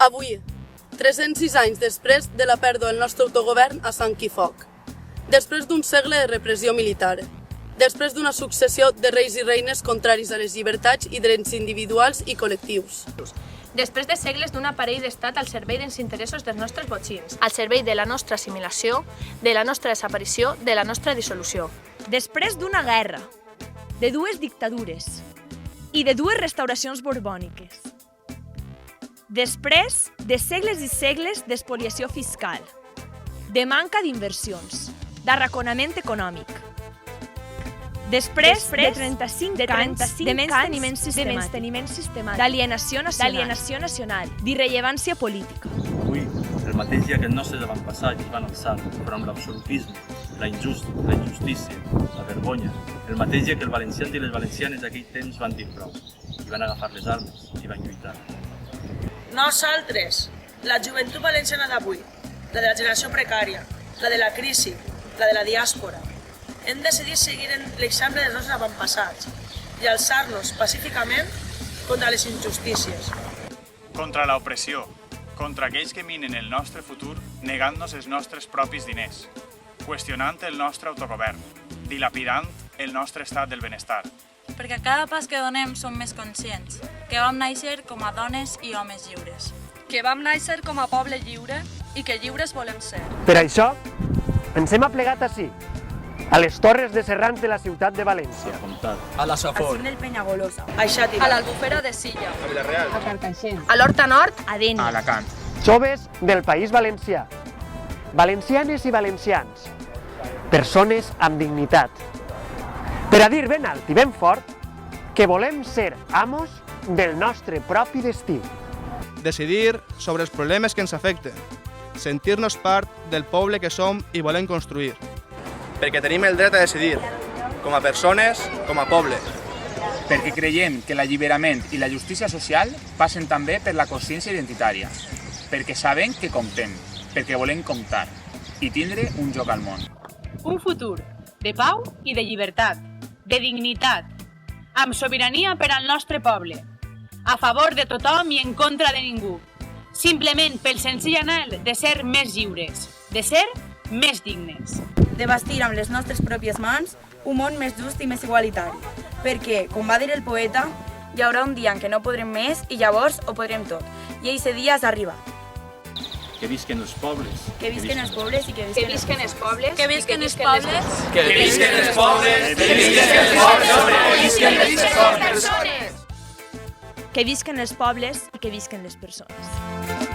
Avui, 306 anys després de la pèrdua del nostre autogovern a sang i foc, després d'un segle de repressió militar, després d'una successió de reis i reines contraris a les llibertats i drets individuals i col·lectius, després de segles d'un aparell d'estat al servei dels interessos dels nostres botxins, al servei de la nostra assimilació, de la nostra desaparició, de la nostra dissolució. Després d'una guerra, de dues dictadures i de dues restauracions borbòniques. Després de segles i segles d'espoliació fiscal, de manca d'inversions, d'arraconament econòmic. Després de 35 anys de menysteniment sistemàtic, d'alienació nacional, d'irrellevància política. Avui, el mateix dia que els nostres avantpassats es van alçar enfront l'absolutisme, la injustícia, la vergonya, el mateix dia que els valencians i les valencianes d'aquell temps van dir prou i van agafar les armes i van lluitar. Nosaltres, la joventut valenciana d'avui, la de la generació precària, la de la crisi, la de la diàspora, hem decidit seguir l'exemple dels nostres avantpassats i alçar-nos pacíficament contra les injustícies. Contra l'opressió, contra aquells que minen el nostre futur negant-nos els nostres propis diners, qüestionant el nostre autogovern, dilapidant el nostre estat del benestar. Perquè a cada pas que donem som més conscients que vam néixer com a dones i homes lliures. Que vam néixer com a poble lliure i que lliures volem ser. Per això, ens hem aplegat ací, a les Torres de Serrans de la ciutat de València, a la Safor, Al cim del Penyagolosa, a Xàtiva, A l'Albufera de Silla, a Vilareal, a Carcaixent, A l'Horta Nord, A Dénia, A Alacant. joves del País Valencià, valencianes i valencians, persones amb dignitat, per a dir ben alt i ben fort que volem ser amos del nostre propi destí. Decidir sobre els problemes que ens afecten, sentir-nos part del poble que som i volem construir. Perquè tenim el dret a decidir, com a persones, com a poble. Perquè creiem que l'alliberament i la justícia social passen també per la consciència identitària. Perquè sabem que comptem, perquè volem comptar i tindre un lloc al món. Un futur de pau i de llibertat, de dignitat, amb sobirania per al nostre poble, a favor de tothom i en contra de ningú, simplement pel senzill anhel de ser més lliures, de ser més dignes. de bastir amb les nostres pròpies mans un món més just i més igualitari. Perquè, com va dir el poeta, hi haurà un dia en què no podrem més i llavors ho podrem tot. I aquest dia has arribat. que visquen els pobles, Que visquen els pobles i que visquen els pobles. Que visquen els pobles. que visquen els pobles, Que visquen els pobles i que visquen les persones.